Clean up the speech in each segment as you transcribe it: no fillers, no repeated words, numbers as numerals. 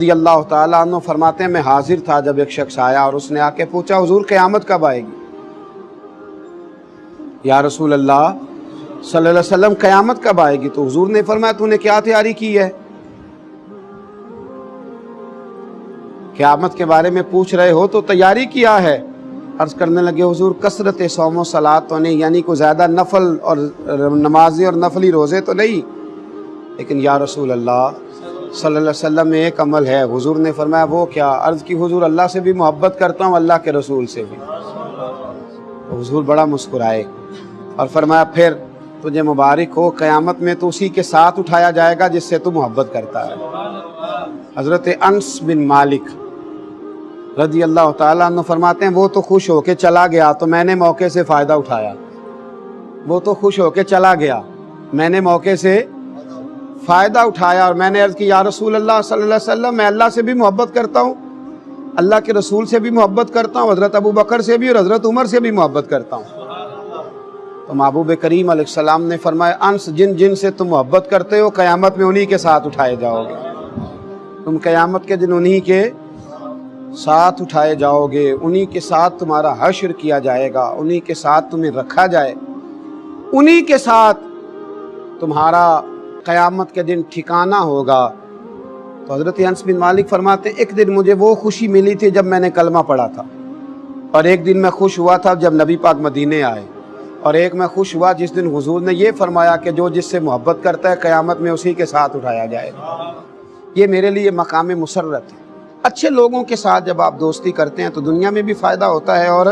رضی اللہ تعالیٰ عنہ فرماتے ہیں میں حاضر تھا جب ایک شخص آیا اور اس نے آ کے پوچھا حضور قیامت کب آئے گی؟ یا رسول اللہ صلی اللہ علیہ وسلم قیامت کب آئے گی؟ تو حضور نے فرمایا تو نے کیا تیاری کی ہے؟ قیامت کے بارے میں پوچھ رہے ہو تو تیاری کیا ہے؟ عرض کرنے لگے حضور کثرت صوم و صلات تو نہیں، یعنی کوئی زیادہ نفل اور نمازیں اور نفلی روزے تو نہیں، لیکن یا رسول اللہ صلی اللہ علیہ وسلم میں ایک عمل ہے۔ حضور نے فرمایا وہ کیا؟ عرض کی حضور اللہ سے بھی محبت کرتا ہوں، اللہ کے رسول سے بھی۔ حضور بڑا مسکرائے اور فرمایا پھر تجھے مبارک ہو، قیامت میں تو اسی کے ساتھ اٹھایا جائے گا جس سے تو محبت کرتا ہے۔ حضرت انس بن مالک رضی اللہ تعالیٰ عنہ فرماتے ہیں وہ تو خوش ہو کے چلا گیا تو میں نے موقع سے فائدہ اٹھایا۔ وہ تو خوش ہو کے چلا گیا، میں نے موقع سے فائدہ اٹھایا اور میں نے عرض کی یا رسول اللہ صلی اللہ علیہ وسلم میں اللہ سے بھی محبت کرتا ہوں، اللہ کے رسول سے بھی محبت کرتا ہوں، حضرت ابو بکر سے بھی اور حضرت عمر سے بھی محبت کرتا ہوں۔ تو محبوب کریم علیہ السلام نے فرمایا انس جن جن سے تم محبت کرتے ہو قیامت میں انہی کے ساتھ اٹھائے جاؤ گے، تم قیامت کے دن انہی کے ساتھ اٹھائے جاؤ گے، انہی کے ساتھ تمہارا حشر کیا جائے گا، انہی کے ساتھ تمہیں رکھا جائے، انہی کے ساتھ تمہارا قیامت کے دن ٹھکانہ ہوگا۔ تو حضرت انس بن مالک فرماتے ہیں ایک دن مجھے وہ خوشی ملی تھی جب میں نے کلمہ پڑھا تھا، اور ایک دن میں خوش ہوا تھا جب نبی پاک مدینے آئے، اور ایک میں خوش ہوا جس دن حضور نے یہ فرمایا کہ جو جس سے محبت کرتا ہے قیامت میں اسی کے ساتھ اٹھایا جائے گا۔ یہ میرے لیے مقام مسرت ہے۔ اچھے لوگوں کے ساتھ جب آپ دوستی کرتے ہیں تو دنیا میں بھی فائدہ ہوتا ہے اور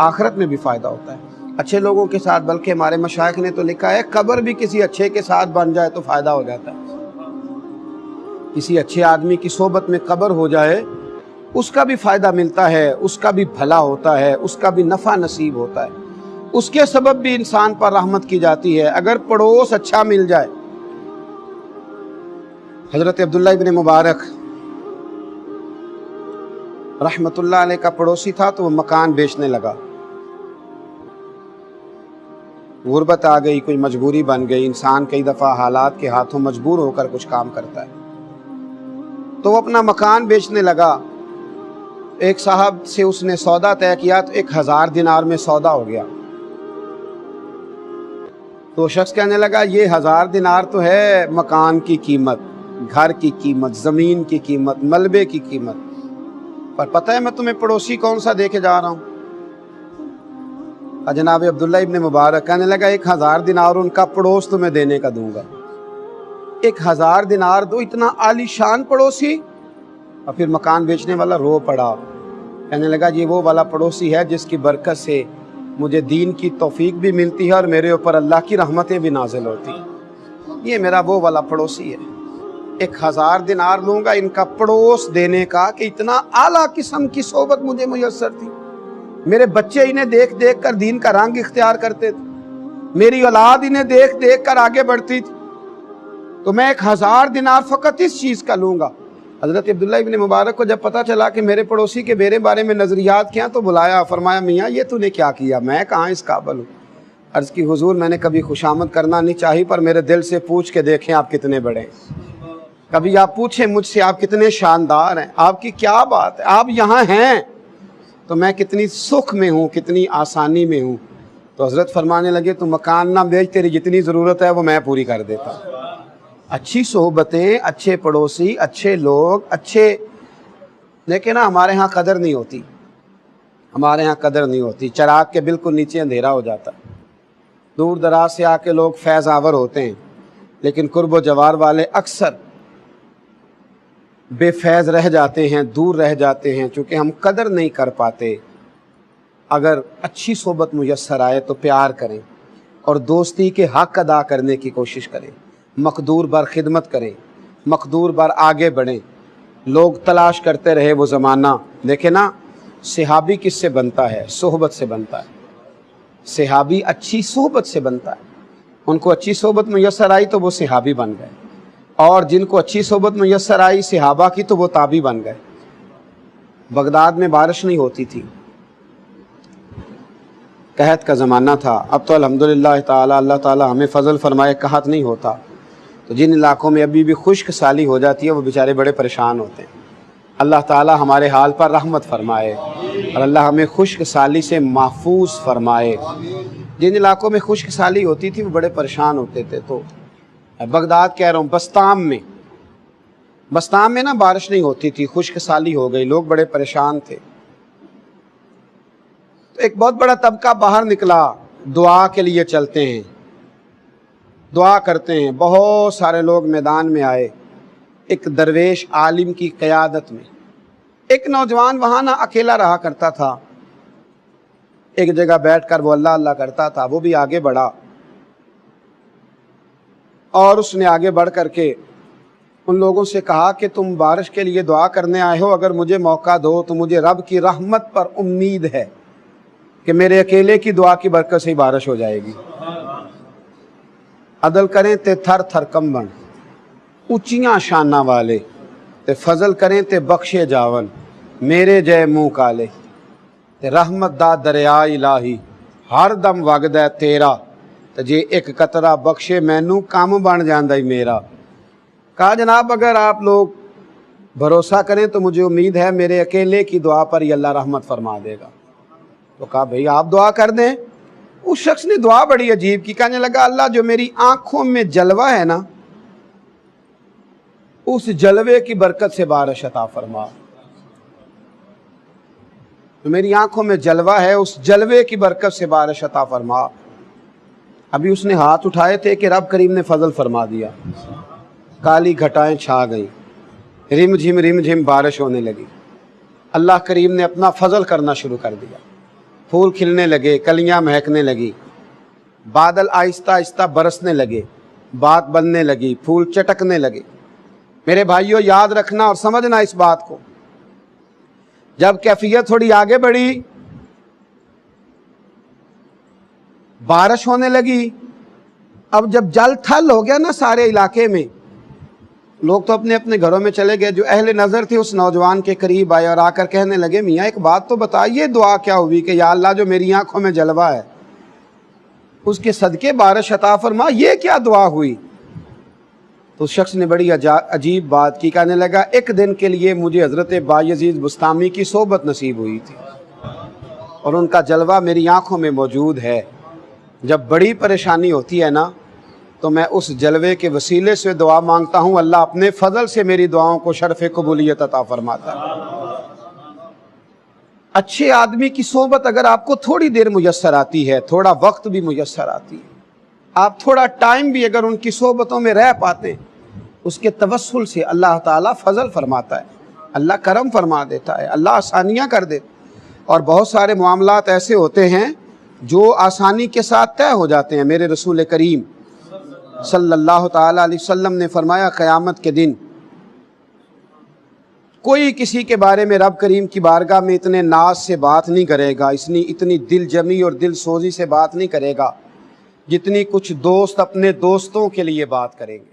آخرت میں بھی فائدہ ہوتا ہے اچھے لوگوں کے ساتھ، بلکہ ہمارے مشائخ نے تو لکھا ہے قبر بھی کسی اچھے کے ساتھ بن جائے تو فائدہ ہو جاتا ہے۔ کسی اچھے آدمی کی صحبت میں قبر ہو جائے اس کا بھی فائدہ ملتا ہے، اس کا بھی بھلا ہوتا ہے، اس کا بھی نفع نصیب ہوتا ہے، اس کے سبب بھی انسان پر رحمت کی جاتی ہے اگر پڑوس اچھا مل جائے۔ حضرت عبداللہ ابن مبارک رحمت اللہ علیہ کا پڑوسی تھا تو وہ مکان بیچنے لگا، غربت آ گئی، کوئی مجبوری بن گئی، انسان کئی دفعہ حالات کے ہاتھوں مجبور ہو کر کچھ کام کرتا ہے، تو وہ اپنا مکان بیچنے لگا۔ ایک صاحب سے اس نے سودا طے کیا تو 1000 دینار میں سودا ہو گیا۔ تو شخص کہنے لگا یہ 1000 دینار تو ہے مکان کی قیمت، گھر کی قیمت، زمین کی قیمت، ملبے کی قیمت، پر پتہ ہے میں تمہیں پڑوسی کون سا دے کے جا رہا ہوں؟ جناب عبداللہ ابن مبارک کہنے لگا 1000 دینار ان کا پڑوس تمہیں دینے کا دوں گا۔ 1000 دینار دو، اتنا عالی شان پڑوسی؟ اور پھر مکان بیچنے والا رو پڑا، کہنے لگا یہ وہ والا پڑوسی ہے جس کی برکت سے مجھے دین کی توفیق بھی ملتی ہے اور میرے اوپر اللہ کی رحمتیں بھی نازل ہوتی ہیں، یہ میرا وہ والا پڑوسی ہے۔ 1000 دینار لوں گا ان کا پڑوس دینے کا کہ اتنا اعلیٰ قسم کی صحبت مجھے میسر تھی، میرے بچے انہیں دیکھ دیکھ کر دین کا رنگ اختیار کرتے تھے، میری اولاد انہیں دیکھ دیکھ کر آگے بڑھتی تھی، تو میں 1000 دینار فقط اس چیز کا لوں گا۔ حضرت عبداللہ ابن مبارک کو جب پتہ چلا کہ میرے پڑوسی کے میرے بارے میں نظریات کیا تو بلایا، فرمایا میاں یہ تو نے کیا کیا، میں کہاں اس قابل ہوں۔ عرض کی حضور میں نے کبھی خوشامد کرنا نہیں چاہی، پر میرے دل سے پوچھ کے دیکھیں آپ کتنے بڑے ہیں، کبھی آپ پوچھیں مجھ سے آپ کتنے شاندار ہیں، آپ کی کیا بات ہے، آپ یہاں ہیں تو میں کتنی سکھ میں ہوں، کتنی آسانی میں ہوں۔ تو حضرت فرمانے لگے تو مکان نہ بیچ، تیری جتنی ضرورت ہے وہ میں پوری کر دیتا ہوں۔ اچھی صحبتیں، اچھے پڑوسی، اچھے لوگ، اچھے، لیکن ہمارے ہاں قدر نہیں ہوتی، ہمارے ہاں قدر نہیں ہوتی، چراغ کے بالکل نیچے اندھیرا ہو جاتا، دور دراز سے آ کے لوگ فیض آور ہوتے ہیں، لیکن قرب و جوار والے اکثر بے فیض رہ جاتے ہیں، دور رہ جاتے ہیں، چونکہ ہم قدر نہیں کر پاتے۔ اگر اچھی صحبت میسر آئے تو پیار کریں اور دوستی کے حق ادا کرنے کی کوشش کریں، مقدور بر خدمت کریں، مقدور بر آگے بڑھیں۔ لوگ تلاش کرتے رہے وہ زمانہ، دیکھیں نا صحابی کس سے بنتا ہے؟ صحبت سے بنتا ہے، صحابی اچھی صحبت سے بنتا ہے، ان کو اچھی صحبت میسر آئی تو وہ صحابی بن گئے، اور جن کو اچھی صحبت میسر آئی صحابہ کی تو وہ تابعی بن گئے۔ بغداد میں بارش نہیں ہوتی تھی، قحط کا زمانہ تھا، اب تو الحمدللہ تعالی اللہ تعالی ہمیں فضل فرمائے قحط نہیں ہوتا، تو جن علاقوں میں ابھی بھی خشک سالی ہو جاتی ہے وہ بیچارے بڑے پریشان ہوتے ہیں۔ اللہ تعالی ہمارے حال پر رحمت فرمائے اور اللہ ہمیں خشک سالی سے محفوظ فرمائے۔ جن علاقوں میں خشک سالی ہوتی تھی وہ بڑے پریشان ہوتے تھے۔ تو بغداد کہہ رہا ہوں، بستام میں نا بارش نہیں ہوتی تھی، خشک سالی ہو گئی، لوگ بڑے پریشان تھے۔ تو ایک بہت بڑا طبقہ باہر نکلا، دعا کے لیے چلتے ہیں، دعا کرتے ہیں۔ بہت سارے لوگ میدان میں آئے، ایک درویش عالم کی قیادت میں۔ ایک نوجوان وہاں نہ اکیلا رہا کرتا تھا، ایک جگہ بیٹھ کر وہ اللہ اللہ کرتا تھا۔ وہ بھی آگے بڑھا اور اس نے آگے بڑھ کر کے ان لوگوں سے کہا کہ تم بارش کے لیے دعا کرنے آئے ہو، اگر مجھے موقع دو تو مجھے رب کی رحمت پر امید ہے کہ میرے اکیلے کی دعا کی برکت سے ہی بارش ہو جائے گی۔ عدل کریں تے تھر تھر کمبن، اونچیاں شاناں والے تے فضل کریں تے بخشے جاون، میرے جے منہ کالے تے رحمت دا دریا الہی ہر دم وگدا تیرا، تے جے ایک قطرہ بخشے مینوں کام بن جاندا ہی میرا۔ کہا جناب اگر آپ لوگ بھروسہ کریں تو مجھے امید ہے میرے اکیلے کی دعا پر ہی اللہ رحمت فرما دے گا۔ تو کہا بھئی آپ دعا کر دیں۔ اس شخص نے دعا بڑی عجیب کی، کہنے لگا اللہ جو میری آنکھوں میں جلوہ ہے نا، اس جلوے کی برکت سے بارش عطا فرما۔ جو میری آنکھوں میں جلوہ ہے اس جلوے کی برکت سے بارش عطا فرما۔ ابھی اس نے ہاتھ اٹھائے تھے کہ رب کریم نے فضل فرما دیا، کالی گھٹائیں چھا گئیں، رم جھم بارش ہونے لگی۔ اللہ کریم نے اپنا فضل کرنا شروع کر دیا، پھول کھلنے لگے، کلیاں مہکنے لگی، بادل آہستہ آہستہ برسنے لگے، بات بننے لگی، پھول چٹکنے لگے۔ میرے بھائیوں یاد رکھنا اور سمجھنا اس بات کو، جب کیفیت تھوڑی آگے بڑھی، بارش ہونے لگی، اب جب جل تھل ہو گیا نا سارے علاقے میں، لوگ تو اپنے اپنے گھروں میں چلے گئے۔ جو اہل نظر تھے اس نوجوان کے قریب آئے اور آ کر کہنے لگے میاں ایک بات تو بتائیے، دعا کیا ہوئی کہ یا اللہ جو میری آنکھوں میں جلوہ ہے اس کے صدقے بارش عطا فرما، یہ کیا دعا ہوئی؟ تو اس شخص نے بڑی عجیب بات کی، کہنے لگا ایک دن کے لیے مجھے حضرت بایزید بستامی کی صحبت نصیب ہوئی تھی اور ان کا جلوہ میری آنکھوں میں موجود ہے۔ جب بڑی پریشانی ہوتی ہے نا تو میں اس جلوے کے وسیلے سے دعا مانگتا ہوں، اللہ اپنے فضل سے میری دعاؤں کو شرف قبولیت عطا فرماتا ہے۔ اچھے آدمی کی صحبت اگر آپ کو تھوڑی دیر میسر آتی ہے، تھوڑا وقت بھی میسر آتی ہے، آپ تھوڑا ٹائم بھی اگر ان کی صحبتوں میں رہ پاتے ہیں، اس کے توسل سے اللہ تعالیٰ فضل فرماتا ہے، اللہ کرم فرما دیتا ہے، اللہ آسانیاں کر دیتا ہے۔ اور بہت سارے معاملات ایسے ہوتے ہیں جو آسانی کے ساتھ طے ہو جاتے ہیں۔ میرے رسول کریم صلی اللہ تعالیٰ علیہ وسلم نے فرمایا قیامت کے دن کوئی کسی کے بارے میں رب کریم کی بارگاہ میں اتنے ناز سے بات نہیں کرے گا، اتنی دل جمی اور دل سوزی سے بات نہیں کرے گا جتنی کچھ دوست اپنے دوستوں کے لیے بات کریں گے۔